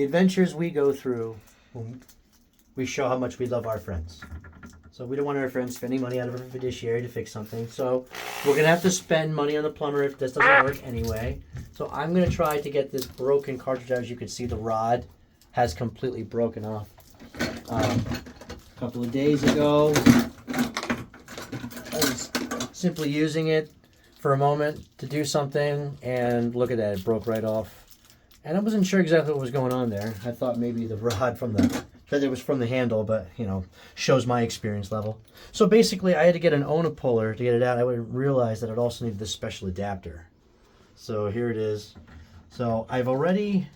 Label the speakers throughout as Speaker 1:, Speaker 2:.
Speaker 1: the adventures we go through when we show how much we love our friends. So we don't want our friends spending money out of our fiduciary to fix something. So we're going to have to spend money on the plumber if this doesn't work anyway. So I'm going to try to get this broken cartridge out. As you can see, the rod has completely broken off. A couple of days ago, I was simply using it for a moment to do something, and look at that, it broke right off. And I wasn't sure exactly what was going on there. I thought maybe the rod that it was from the handle, but shows my experience level. So basically I had to get an Ona puller to get it out. I would realize that it also needed this special adapter. So here it is. So I've already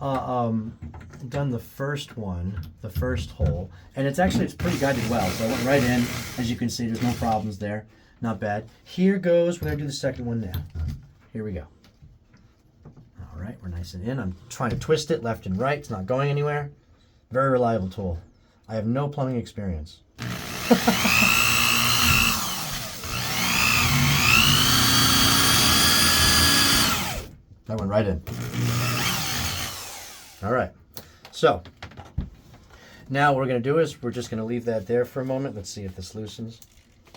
Speaker 1: done the first one, the first hole, and it's pretty guided well. So I went right in. As you can see, there's no problems there. Not bad. Here goes, we're gonna do the second one now. Here we go. All right, we're nice and in. I'm trying to twist it left and right. It's not going anywhere. Very reliable tool. I have no plumbing experience. That went right in. All right. So now what we're going to do is we're just going to leave that there for a moment. Let's see if this loosens.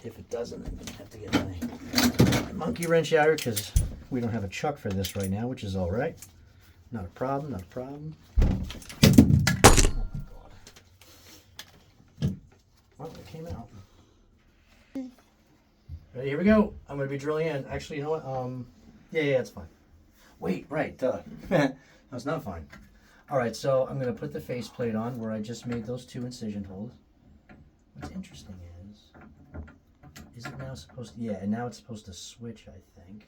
Speaker 1: If it doesn't, I'm going to have to get my monkey wrench out because we don't have a chuck for this right now, which is all right. Not a problem, not a problem. Oh my God. Well, it came out. Ready, here we go. I'm going to be drilling in. Actually, you know what? Yeah, it's fine. Wait, right, duh. That's not fine. All right, so I'm going to put the faceplate on where I just made those 2 incision holes. What's interesting is it now supposed to, yeah, and now it's supposed to switch, I think.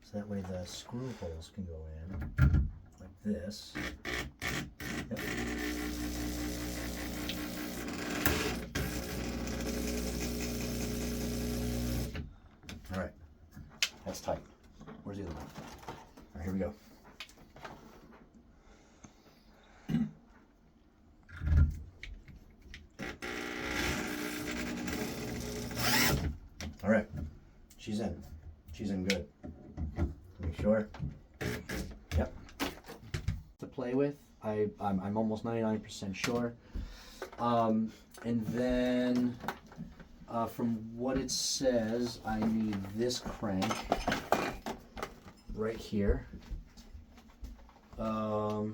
Speaker 1: So that way the screw holes can go in like this. Yep. All right, that's tight. Where's the other one? All right, here we go. All right, she's in. She's in good. Make sure. Yep. To play with, I'm almost 99% sure. And then from what it says, I need this crank right here. And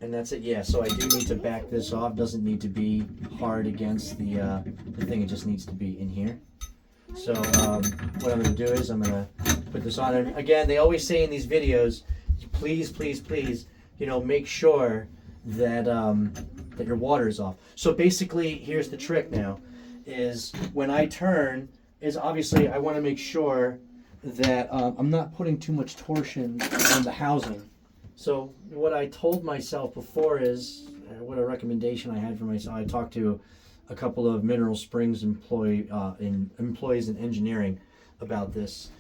Speaker 1: that's it. Yeah. So I do need to back this off. Doesn't need to be hard against the thing. It just needs to be in here. So what I'm going to do is I'm going to put this on. And again, they always say in these videos, please, please, please, make sure that that your water is off. So basically, here's the trick now, is when I turn, is obviously I want to make sure that I'm not putting too much torsion on the housing. So what I told myself before is, what a recommendation I had for myself, I talked to a couple of Mineral Springs employees in engineering about this.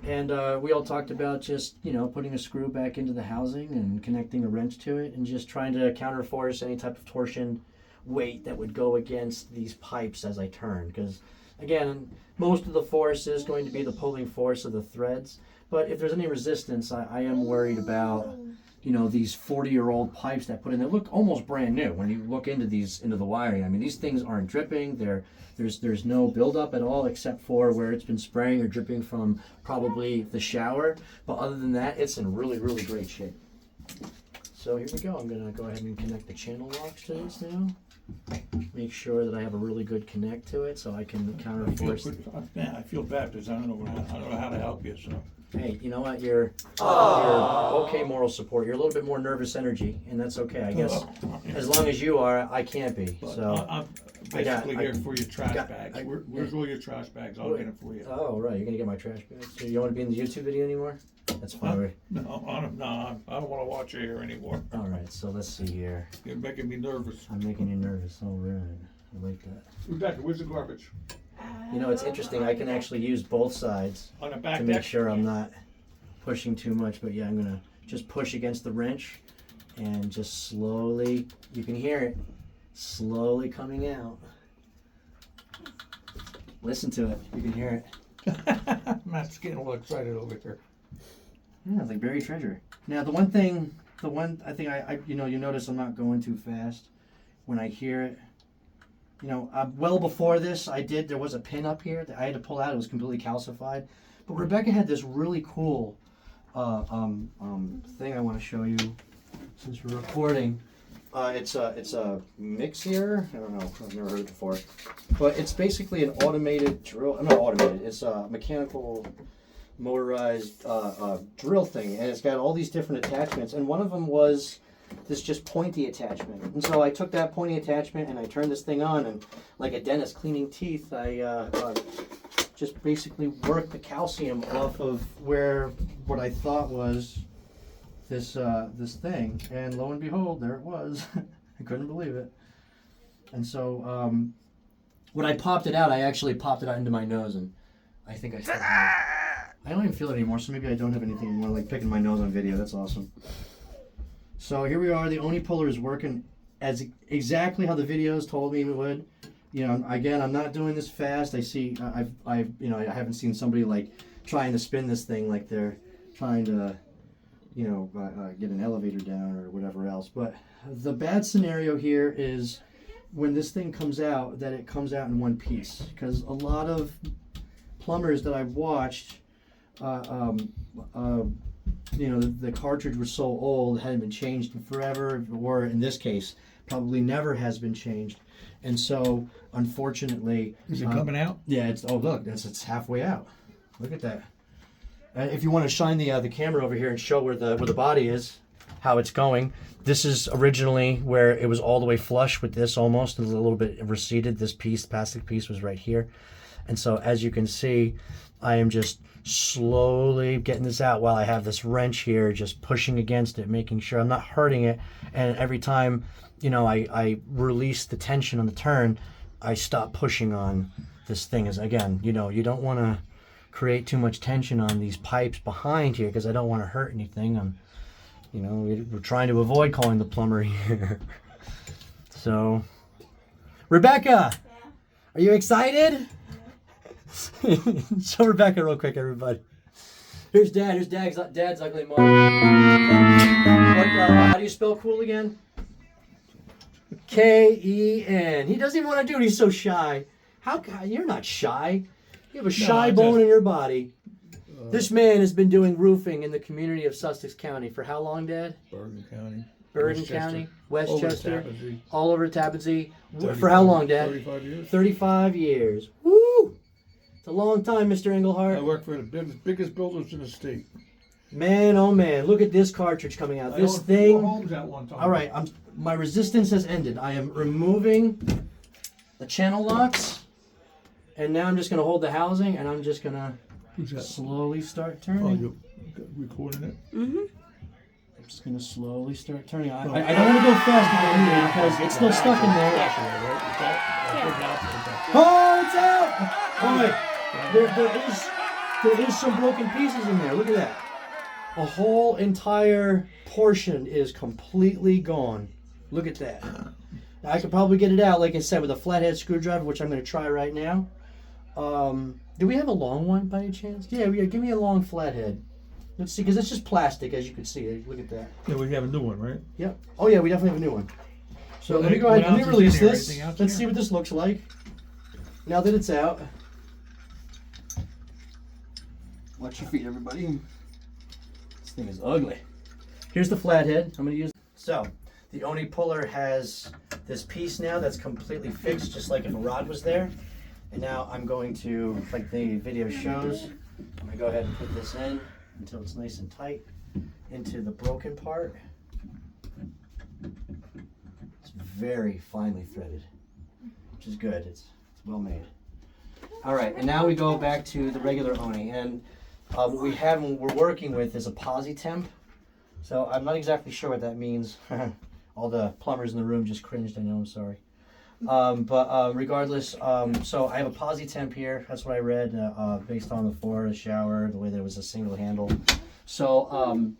Speaker 1: And we all talked about just, putting a screw back into the housing and connecting a wrench to it and just trying to counterforce any type of torsion weight that would go against these pipes as I turn. Because, again, most of the force is going to be the pulling force of the threads. But if there's any resistance, I am worried about, these 40-year-old pipes that put in, they look almost brand new when you look into the wiring. I mean, these things aren't dripping. There's no buildup at all except for where it's been spraying or dripping from probably the shower. But other than that, it's in really, really great shape. So here we go. I'm going to go ahead and connect the channel locks to this now. Make sure that I have a really good connect to it so I can counterforce.
Speaker 2: I feel bad because I don't know how to help you. So.
Speaker 1: Hey, you know what? You're okay moral support. You're a little bit more nervous energy, and that's okay. I guess as long as you are, I can't be. So
Speaker 2: I'm basically here for your trash bags. Where's all your trash bags? I'll get them for you.
Speaker 1: Oh, right. You're going to get my trash bags. So you don't want to be in the YouTube video anymore? That's fine.
Speaker 2: No, I don't want to watch you here anymore.
Speaker 1: All right. So let's see here.
Speaker 2: You're making me nervous.
Speaker 1: I'm making you nervous. All right. I like that.
Speaker 2: Rebecca, where's the garbage?
Speaker 1: It's interesting. I can actually use both sides
Speaker 2: On the back
Speaker 1: to
Speaker 2: deck?
Speaker 1: make sure I'm not pushing too much. But yeah, I'm going to just push against the wrench and just slowly, you can hear it, slowly coming out. Listen to it. You can hear it.
Speaker 2: Matt's getting a little excited over here.
Speaker 1: Yeah, it's like buried treasure. Now, the one thing the one I think I you know, you notice I'm not going too fast when I hear it. You know, well before this, there was a pin up here that I had to pull out. It was completely calcified. But Rebecca had this really cool thing I want to show you since we're recording. It's a Mixier. I don't know. I've never heard it before. But it's basically an automated drill. Not automated. It's a mechanical motorized drill thing, and it's got all these different attachments. And one of them was this just pointy attachment. And so I took that pointy attachment and I turned this thing on, and like a dentist cleaning teeth, I just basically worked the calcium off of what I thought was this thing, and lo and behold, there it was. I couldn't believe it. And so when I popped it out, I actually popped it out into my nose, and I think I don't even feel it anymore, so maybe I don't have anything anymore, like picking my nose on video. That's awesome. So here we are. The Oni puller is working as exactly how the videos told me it would. You know, again, I'm not doing this fast. I see, I haven't seen somebody like trying to spin this thing like they're trying to, you know, get an elevator down or whatever else. But the bad scenario here is when this thing comes out, that it comes out in one piece, because a lot of plumbers that I've watched, you know, the cartridge was so old, it hadn't been changed in forever, or in this case, probably never has been changed. And so, unfortunately...
Speaker 2: Is it coming out?
Speaker 1: Yeah, look, it's halfway out. Look at that. If you want to shine the camera over here and show where the body is, how it's going, this is originally where it was all the way flush with this almost, and a little bit receded. This piece, the plastic piece, was right here. And so, as you can see, I am just slowly getting this out while I have this wrench here just pushing against it, making sure I'm not hurting it. And every time, you know, I release the tension on the turn, I stop pushing on this thing. As again, you know, you don't want to create too much tension on these pipes behind here, because I don't want to hurt anything. You know, we're trying to avoid calling the plumber here. So, Rebecca, are you excited? Show Rebecca real quick, everybody. Here's Dad. Here's Dad's ugly mom. How do you spell cool again? K-E-N. He doesn't even want to do it. He's so shy. You're not shy. You have a shy bone in your body. This man has been doing roofing in the community of Sussex County for how long, Dad?
Speaker 2: Bergen County.
Speaker 1: Bergen County, Westchester,
Speaker 2: Tappan Zee.
Speaker 1: all over Tappan Zee. For how long, Dad?
Speaker 2: 35 years.
Speaker 1: 35 years. Woo! It's a long time, Mr. Englehart.
Speaker 2: I work for the biggest builders in the state.
Speaker 1: Man, oh man, look at this cartridge coming out. This
Speaker 2: I owned
Speaker 1: thing.
Speaker 2: 4 homes at one time.
Speaker 1: All right, my resistance has ended. I am removing the channel locks, and now I'm just going to hold the housing, and I'm just going to slowly start turning.
Speaker 2: Oh, you're recording it?
Speaker 3: Mm-hmm.
Speaker 1: I'm just going to slowly start turning. I don't want to go fast because it's still stuck in there. Oh, it's out! All right, there is some broken pieces in there. Look at that. A whole entire portion is completely gone. Look at that. Now, I could probably get it out, like I said, with a flathead screwdriver, which I'm going to try right now. Do we have a long one by any chance? Yeah, give me a long flathead. Let's see, because it's just plastic, as you can see. Look at that.
Speaker 2: Yeah, we have a new one, right?
Speaker 1: Yep. Oh, yeah, we definitely have a new one. So let me go ahead. Let me release this. Let's see what this looks like. Now that it's out. Watch your feet, everybody. This thing is ugly. Here's the flathead. I'm going to use. So, the Oni puller has this piece now that's completely fixed, just like if a rod was there. And now I'm going to, like the video shows, I'm going to go ahead and put this in until it's nice and tight into the broken part. It's very finely threaded, which is good. It's well made. All right, and now we go back to the regular Oni, and what we're working with is a Positemp. So I'm not exactly sure what that means. All the plumbers in the room just cringed. I know. I'm sorry. But regardless, so I have a Positemp here. That's what I read based on the floor, the shower, the way that it was a single handle. So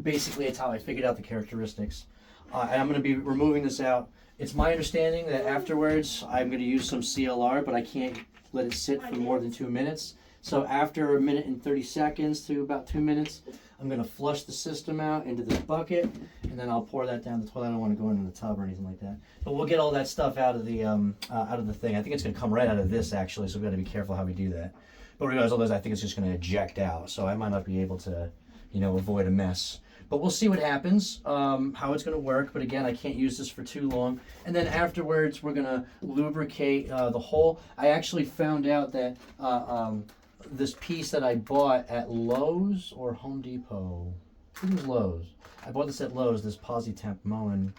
Speaker 1: basically, it's how I figured out the characteristics. And I'm going to be removing this out It's my understanding that afterwards I'm going to use some CLR, but I can't let it sit for more than 2 minutes. So after 1 minute and 30 seconds to about 2 minutes, I'm going to flush the system out into this bucket, and then I'll pour that down the toilet. I don't want to go into the tub or anything like that. But we'll get all that stuff out of the thing. I think it's going to come right out of this, actually, so we've got to be careful how we do that. But regardless, I think it's just going to eject out, so I might not be able to, avoid a mess. But we'll see what happens, how it's going to work. But again, I can't use this for too long. And then afterwards, we're going to lubricate the hole. I actually found out that this piece that I bought at Lowe's or Home Depot, I think it was Lowe's. I bought this at Lowe's, this PosiTemp Moen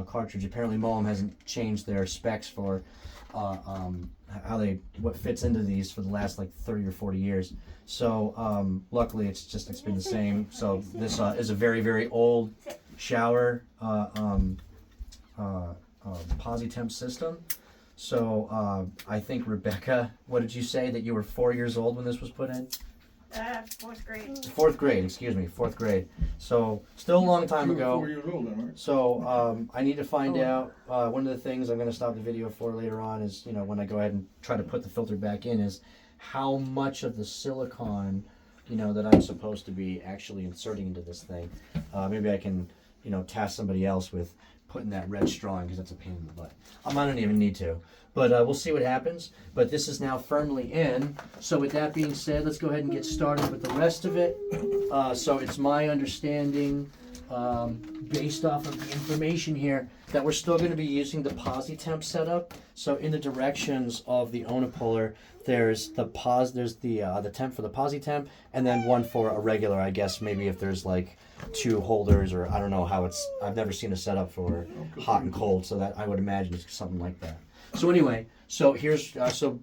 Speaker 1: cartridge. Apparently Moen hasn't changed their specs for what fits into these for the last like 30 or 40 years. So luckily it's been the same. So this is a very, very old shower PosiTemp system. So I think, Rebecca, what did you say, that you were 4 years old when this was put in?
Speaker 3: Fourth grade.
Speaker 1: Fourth grade. So still a long time ago.
Speaker 2: 4 years old then, right?
Speaker 1: So I need to find out, one of the things I'm going to stop the video for later on is, when I go ahead and try to put the filter back in, is how much of the silicone, that I'm supposed to be actually inserting into this thing. Maybe I can, task somebody else with putting that red straw in, because that's a pain in the butt. I don't even need to. But we'll see what happens. But this is now firmly in. So with that being said, let's go ahead and get started with the rest of it. So it's my understanding, based off of the information here, that we're still going to be using the PosiTemp setup. So in the directions of the Unipolar, there's the temp for the PosiTemp, and then one for a regular, I guess, maybe if there's like 2 holders, or I don't know how I've never seen a setup for hot and cold, so that I would imagine it's something like that. So anyway, so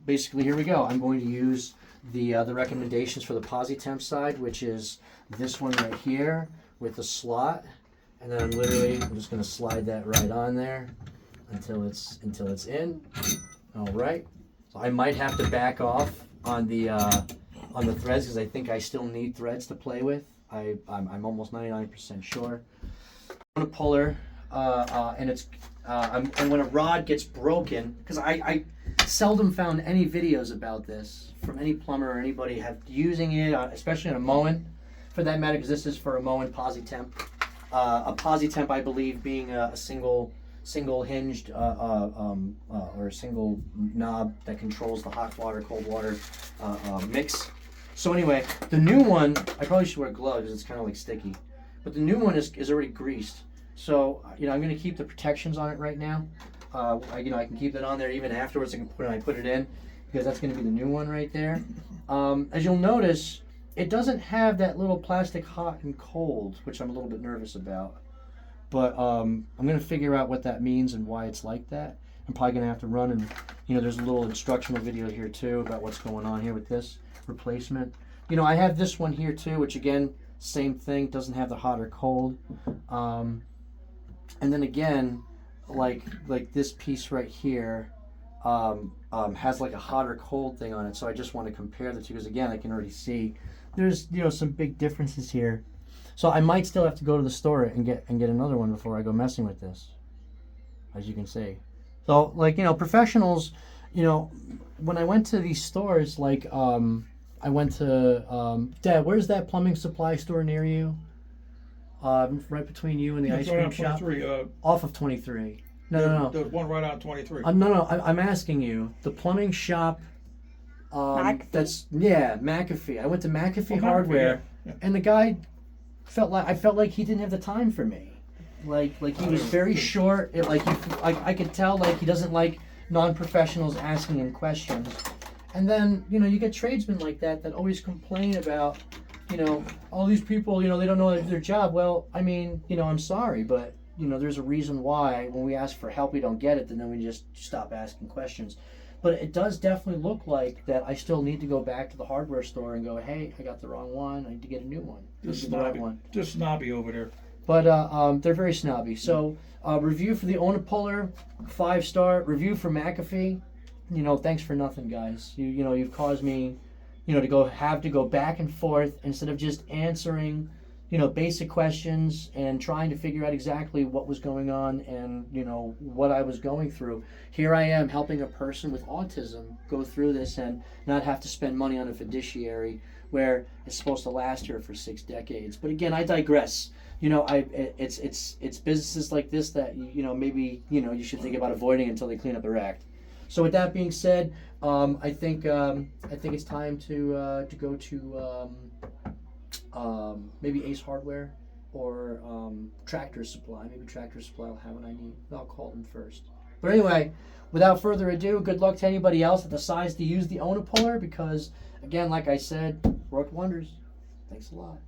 Speaker 1: basically here we go. I'm going to use the recommendations for the PosiTemp side, which is this one right here with the slot, and then I'm just going to slide that right on there until it's in. All right. So I might have to back off on the threads, because I think I still need threads to play with. I'm almost 99% sure. Unipolar, and when a rod gets broken, because I seldom found any videos about this from any plumber or anybody using it, especially on a Moen, for that matter, because this is for a Moen PosiTemp. A PosiTemp, I believe, being a single hinged or a single knob that controls the hot water, cold water mix. So anyway, the new one, I probably should wear gloves because it's kind of like sticky, but the new one is already greased. So I'm going to keep the protections on it right now. I can keep that on there even afterwards. When I put it in, because that's going to be the new one right there. As you'll notice, it doesn't have that little plastic hot and cold, which I'm a little bit nervous about. But I'm going to figure out what that means and why it's like that. I'm probably going to have to run and, there's a little instructional video here too about what's going on here with this replacement. I have this one here too, which again, same thing, doesn't have the hot or cold. And then again, like this piece right here has like a hot or cold thing on it. So I just want to compare the two, because again, I can already see there's some big differences here. So I might still have to go to the store and get another one before I go messing with this, as you can see. So professionals, when I went to these stores, I went to Dad, where's that plumbing supply store near you? Right between you and the ice cream shop. Off of 23. No.
Speaker 2: There's one right on 23.
Speaker 1: No. I'm asking you. The plumbing shop.
Speaker 3: McAfee?
Speaker 1: That's McAfee. I went to McAfee Hardware,
Speaker 2: yeah.
Speaker 1: And the guy I felt like he didn't have the time for me. Like he was very short. I could tell he doesn't like non-professionals asking him questions. And then you get tradesmen like that always complain about all these people they don't know their job. Well, I'm sorry, but there's a reason why when we ask for help we don't get it, and then we just stop asking questions. But it does definitely look like that I still need to go back to the hardware store and go, hey, I got the wrong one. I need to get a new one.
Speaker 2: Just snobby over there.
Speaker 1: But they're very snobby. So review for the Unipolar, 5-star. Review for McAfee. Thanks for nothing, guys. You've caused me, to go back and forth instead of just answering, basic questions and trying to figure out exactly what was going on and, what I was going through. Here I am helping a person with autism go through this and not have to spend money on a fiduciary where it's supposed to last here for 6 decades. But again, I digress. It's businesses like this that, maybe, you should think about avoiding until they clean up their act. So with that being said, I think it's time to go to maybe Ace Hardware or Tractor Supply. Maybe Tractor Supply will have what I need. I'll call them first. But anyway, without further ado, good luck to anybody else that decides to use the Unipolar because, again, like I said, worked wonders. Thanks a lot.